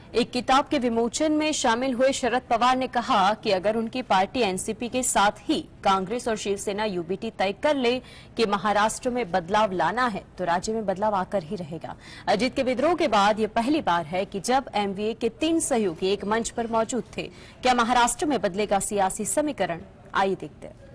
एक किताब के विमोचन में शामिल हुए शरद पवार ने कहा कि अगर उनकी पार्टी एनसीपी के साथ ही कांग्रेस और शिवसेना यूबीटी तय कर ले कि महाराष्ट्र में बदलाव लाना है तो राज्य में बदलाव आकर ही रहेगा। अजीत के विद्रोह के बाद ये पहली बार है कि जब एमवीए के 3 सहयोगी एक मंच पर मौजूद थे। क्या महाराष्ट्र में बदलेगा सियासी समीकरण? आइए देखते हैं।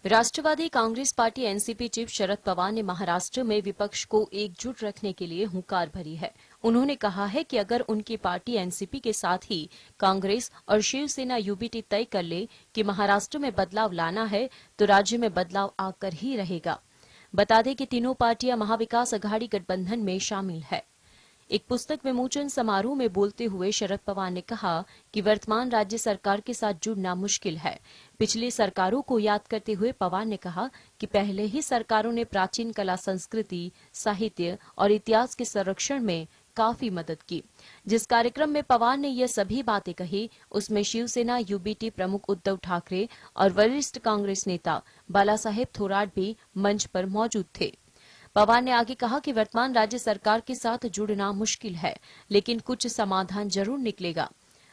राष्ट्रवादी Congress party NCP chief Sharad Pawar ने महाराष्ट्र में विपक्ष को एकजुट रखने के लिए हुंकार भरी है। उन्होंने कहा है कि अगर उनकी पार्टी एनसीपी के साथ ही कांग्रेस और शिवसेना यूबीटी तय कर ले कि महाराष्ट्र में बदलाव लाना है तो राज्य में बदलाव आकर ही रहेगा। बता दें कि तीनों पार्टियां महाविकास अघाड़ी गठबंधन में शामिल है। एक पुस्तक विमोचन समारोह में बोलते हुए शरद पवार ने कहा कि वर्तमान राज्य सरकार के साथ जुड़ना मुश्किल है। पिछली सरकारों को याद करते हुए पवार ने कहा कि पहले ही सरकारों ने प्राचीन कला संस्कृति, साहित्य और इतिहास के संरक्षण में काफी मदद की। जिस कार्यक्रम में पवार ने ये सभी बातें कही उसमें शिवसेना यूबीटी प्रमुख उद्धव ठाकरे और वरिष्ठ कांग्रेस नेता बालासाहेब थोराट भी मंच पर मौजूद थे। पवार ने आगे कहा कि वर्तमान राज्य सरकार के साथ जुड़ना मुश्किल है, लेकिन कुछ समाधान जरूर निकलेगा।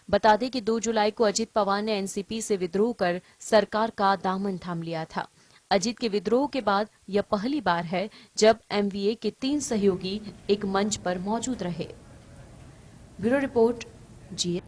बता दें कि 2 जुलाई को अजीत पवार ने एनसीपी से विद्रोह कर सरकार का दामन थाम लिया था। अजीत के विद्रोह के बाद यह पहली बार है जब एमवीए के 3 सहयोगी एक मंच पर मौजूद रहे। ब्यूरो रिपोर्ट जी।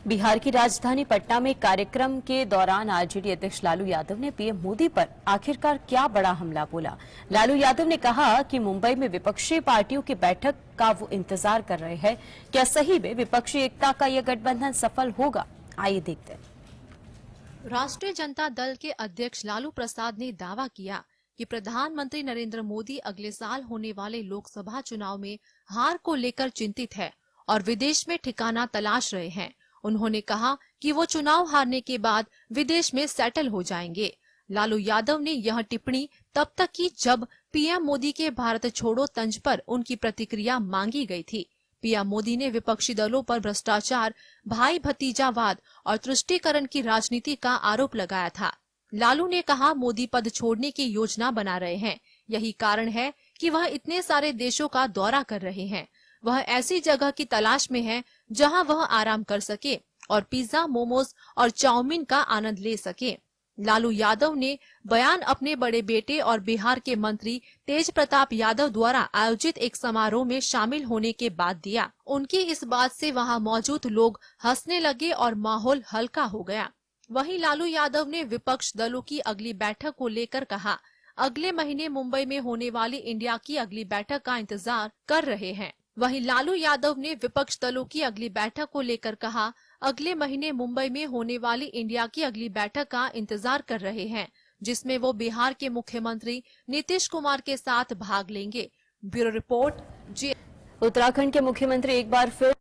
बिहार की राजधानी पटना में कार्यक्रम के दौरान आरजेडी अध्यक्ष लालू यादव ने पीएम मोदी पर आखिरकार क्या बड़ा हमला बोला। लालू यादव ने कहा कि मुंबई में विपक्षी पार्टियों की बैठक का वो इंतजार कर रहे हैं। क्या सही में विपक्षी एकता का यह गठबंधन सफल होगा? आइए देखते हैं। राष्ट्रीय जनता दल के अध्यक्ष लालू प्रसाद ने दावा किया कि प्रधानमंत्री नरेंद्र मोदी अगले साल होने वाले लोकसभा चुनाव में हार को लेकर चिंतित है और विदेश में ठिकाना तलाश रहे हैं। उन्होंने कहा कि वो चुनाव हारने के बाद विदेश में सेटल हो जाएंगे। लालू यादव ने यह टिप्पणी तब तक की जब पीएम मोदी के भारत छोड़ो तंज पर उनकी प्रतिक्रिया मांगी गई थी। पीएम मोदी ने विपक्षी दलों पर भ्रष्टाचार, भाई भतीजावाद और तुष्टीकरण की राजनीति का आरोप लगाया था। लालू ने कहा मोदी पद छोड़ने की योजना बना रहे हैं। यही कारण है कि वह इतने सारे देशों का दौरा कर रहे हैं। वह ऐसी जगह की तलाश में है जहां वह आराम कर सके और पिज्जा, मोमोज और चाउमीन का आनंद ले सके। लालू यादव ने बयान अपने बड़े बेटे और बिहार के मंत्री तेज प्रताप यादव द्वारा आयोजित एक समारोह में शामिल होने के बाद दिया। उनकी इस बात से वहां मौजूद लोग हंसने लगे और माहौल हल्का हो गया। वहीं लालू यादव ने विपक्ष दलों की अगली बैठक को लेकर कहा, अगले महीने मुंबई में होने वाली इंडिया की अगली बैठक का इंतजार कर रहे हैं। वहीं लालू यादव ने विपक्ष दलों की अगली बैठक को लेकर कहा, अगले महीने मुंबई में होने वाली इंडिया की अगली बैठक का इंतजार कर रहे हैं, जिसमें वो बिहार के मुख्यमंत्री नीतीश कुमार के साथ भाग लेंगे। ब्यूरो रिपोर्ट जी। उत्तराखंड के मुख्यमंत्री एक बार फिर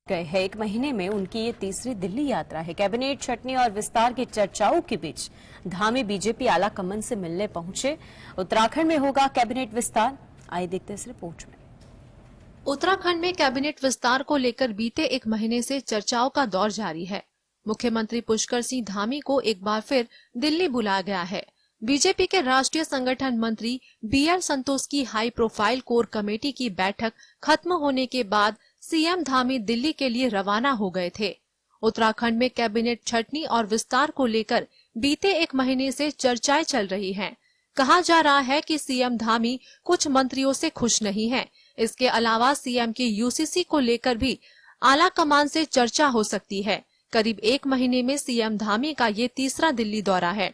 गए हैं। 1 महीने में उनकी ये तीसरी दिल्ली यात्रा है। कैबिनेट छंटनी और विस्तार की चर्चाओं के बीच धामी बीजेपी आला कमान से मिलने पहुंचे। उत्तराखंड में होगा कैबिनेट विस्तार। आइए देखते हैं इस रिपोर्ट में। उत्तराखंड में कैबिनेट विस्तार को लेकर बीते 1 महीने से चर्चाओं का दौर जारी है। मुख्यमंत्री पुष्कर सिंह धामी को एक बार फिर दिल्ली बुलाया गया है। बीजेपी के राष्ट्रीय संगठन मंत्री बीएल संतोष की हाई प्रोफाइल कोर कमेटी की बैठक खत्म होने के बाद सीएम धामी दिल्ली के लिए रवाना हो गए थे। उत्तराखंड में कैबिनेट छंटनी और विस्तार को लेकर बीते 1 महीने से चर्चाएं चल रही हैं। कहा जा रहा है कि सीएम धामी कुछ मंत्रियों से खुश नहीं है। इसके अलावा सीएम की यूसीसी को लेकर भी आला कमान से चर्चा हो सकती है। करीब 1 महीने में सीएम धामी का ये तीसरा दिल्ली दौरा है।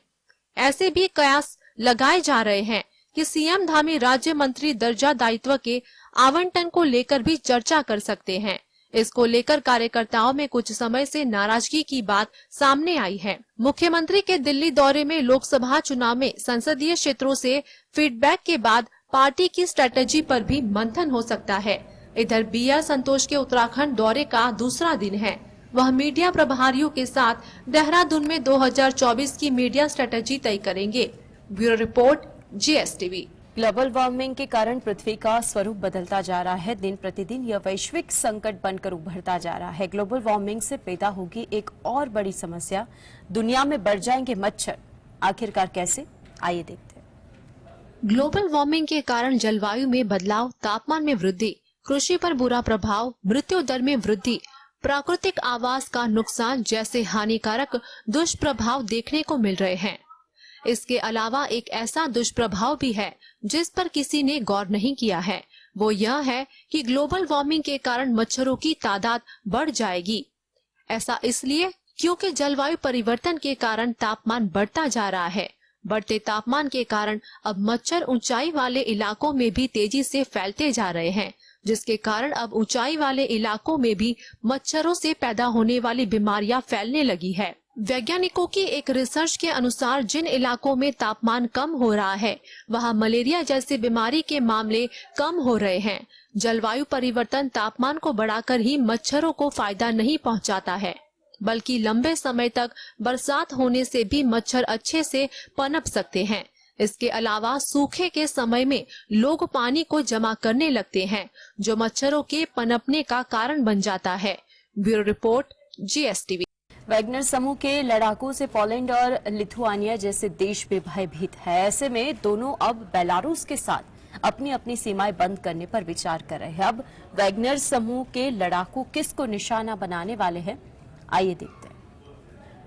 ऐसे भी कयास लगाए जा रहे हैं कि सीएम धामी राज्य मंत्री दर्जा दायित्व के आवंटन को लेकर भी चर्चा कर सकते हैं। इसको लेकर कार्यकर्ताओं में कुछ समय से नाराजगी की बात सामने आई है। मुख्यमंत्री के दिल्ली दौरे में लोकसभा चुनाव में संसदीय क्षेत्रों से फीडबैक के बाद पार्टी की स्ट्रेटजी पर भी मंथन हो सकता है। इधर बीएल संतोष के उत्तराखंड दौरे का दूसरा दिन है। वह मीडिया प्रभारियों के साथ देहरादून में 2024 की मीडिया स्ट्रेटजी तय करेंगे। Bureau report GSTV. Global warming के कारण पृथ्वी का स्वरूप बदलता जा रहा है। दिन प्रतिदिन यह वैश्विक संकट बनकर उभरता जा रहा है। ग्लोबल वार्मिंग से पैदा होगी एक और बड़ी समस्या, दुनिया में बढ़ जाएंगे मच्छर। आखिरकार कैसे? आइए देखते हैं। ग्लोबल वार्मिंग के कारण जलवायु में बदलाव, तापमान में वृद्धि, कृषि पर बुरा प्रभाव, मृत्यु दर में वृद्धि, प्राकृतिक आवास का नुकसान जैसे हानिकारक दुष्प्रभाव देखने को मिल रहे हैं। इसके अलावा एक ऐसा दुष्प्रभाव भी है जिस पर किसी ने गौर नहीं किया है, वो यह है कि ग्लोबल वार्मिंग के कारण मच्छरों की तादाद बढ़ जाएगी। ऐसा इसलिए क्योंकि जलवायु परिवर्तन के कारण तापमान बढ़ता जा रहा है। बढ़ते तापमान के कारण अब मच्छर ऊंचाई वाले इलाकों में भी तेजी से फैलते जा रहे हैं, जिसके कारण अब ऊंचाई वाले इलाकों में भी मच्छरों से पैदा होने वाली बीमारियां फैलने लगी है। वैज्ञानिकों की एक रिसर्च के अनुसार जिन इलाकों में तापमान कम हो रहा है वहां मलेरिया जैसी बीमारी के मामले कम हो रहे हैं। जलवायु परिवर्तन तापमान को बढ़ाकर ही मच्छरों को फायदा नहीं पहुंचाता है, बल्कि लंबे समय तक बरसात होने से भी मच्छर अच्छे से पनप सकते हैं। इसके अलावा सूखे के समय में लोग पानी को जमा करने लगते हैं, जो मच्छरों के पनपने का कारण बन जाता है। Bureau report, GSTV। वैगनर समूह के लड़ाकों से पोलैंड और लिथुआनिया जैसे देश भी भयभीत है। ऐसे में दोनों अब बेलारूस के साथ अपनी अपनी सीमाएं बंद करने पर विचार कर रहे हैं। अब वैगनर समूह के लड़ाकू किसको निशाना बनाने वाले हैं, आइए देखते हैं।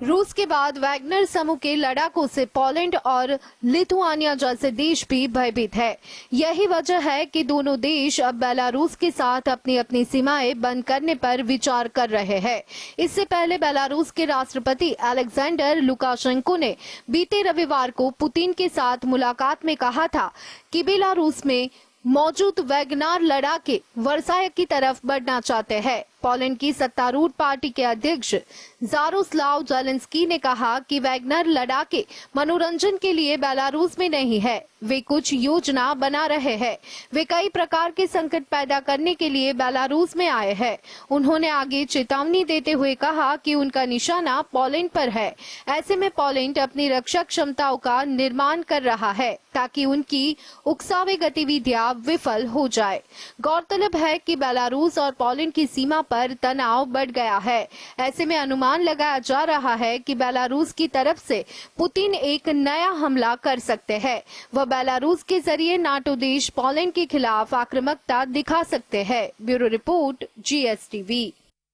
रूस के बाद वैगनर समूह के लड़ाकों से पोलैंड और लिथुआनिया जैसे देश भी भयभीत है। यही वजह है कि दोनों देश अब बेलारूस के साथ अपनी अपनी सीमाएं बंद करने पर विचार कर रहे हैं। इससे पहले बेलारूस के राष्ट्रपति अलेक्जेंडर लुकाशेंको ने बीते रविवार को पुतिन के साथ मुलाकात में कहा था कि बेलारूस में मौजूद वैगनर लड़ाके वर्साय की तरफ बढ़ना चाहते हैं। पोलैंड की सत्तारूढ़ पार्टी के अध्यक्ष जारोस्लाव ज़ेलेंस्की ने कहा कि वैगनर लड़ाके मनोरंजन के लिए बेलारूस में नहीं है, वे कुछ योजना बना रहे हैं। वे कई प्रकार के संकट पैदा करने के लिए बेलारूस में आए हैं। उन्होंने आगे चेतावनी देते हुए कहा कि उनका निशाना पोलैंड पर है। ऐसे में पोलैंड अपनी रक्षा क्षमताओं का निर्माण कर रहा है ताकि उनकी उकसावे गतिविधियां विफल हो जाए। गौरतलब है कि बेलारूस और पोलैंड की सीमा पर तनाव बढ़ गया है। ऐसे में अनुमान लगाया जा रहा है कि बेलारूस की तरफ से पुतिन एक नया हमला कर सकते हैं। वह बेलारूस के जरिए नाटो देश पोलैंड के खिलाफ आक्रामकता दिखा सकते हैं। Bureau report, GSTV।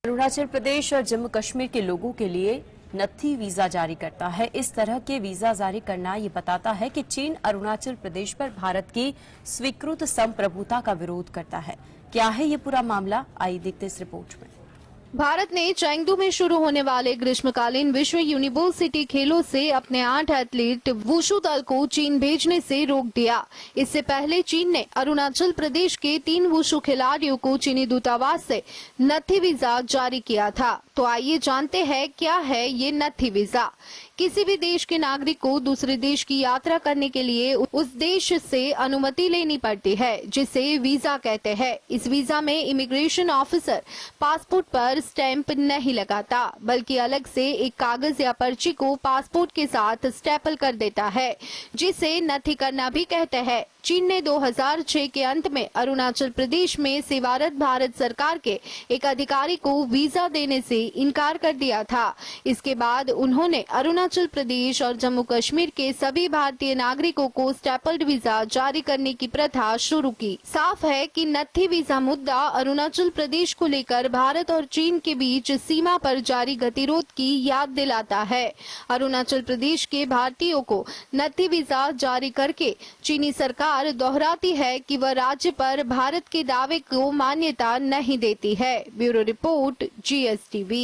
Arunachal Pradesh और जम्मू कश्मीर के लोगों के लिए नत्थी वीजा जारी करता है। इस तरह के वीजा जारी करना ये बताता है कि चीन अरुणाचल प्रदेश पर भारत की स्वीकृत संप्रभुता का विरोध करता है। क्या है ये पूरा मामला, आइए देखते इस रिपोर्ट में। भारत ने चेंगडू में शुरू होने वाले ग्रीष्मकालीन विश्व यूनिवर्सिटी खेलों से अपने 8 एथलीट वुशु दल को चीन भेजने से रोक दिया। इससे पहले चीन ने अरुणाचल प्रदेश के 3 वुशु खिलाड़ियों को चीनी दूतावास से नत्थी वीजा जारी किया था। तो आइए जानते हैं क्या है ये नत्थी वीजा। किसी भी देश के नागरिक को दूसरे देश की यात्रा करने के लिए उस देश से अनुमति लेनी पड़ती है, जिसे वीजा कहते हैं। इस वीजा में इमिग्रेशन ऑफिसर पासपोर्ट पर स्टैंप नहीं लगाता, बल्कि अलग से एक कागज या पर्ची को पासपोर्ट के साथ स्टेपल कर देता है, जिसे नत्थी करना भी कहते हैं। चीन ने 2006 के अंत में अरुणाचल प्रदेश में सेवारत भारत सरकार के एक अधिकारी को वीजा देने से इनकार कर दिया था। इसके बाद उन्होंने अरुणाचल प्रदेश और जम्मू कश्मीर के सभी भारतीय नागरिकों को स्टेपल्ड वीजा जारी करने की प्रथा शुरू की। साफ है कि नत्थी वीजा मुद्दा अरुणाचल प्रदेश को लेकर भारत और चीन के बीच सीमा पर जारी गतिरोध की याद दिलाता है। अरुणाचल प्रदेश के भारतीयों को नत्थी वीजा जारी करके चीनी सरकार दोहराती है कि वह राज्य पर भारत के दावे को मान्यता नहीं देती है। Bureau report, GSTV।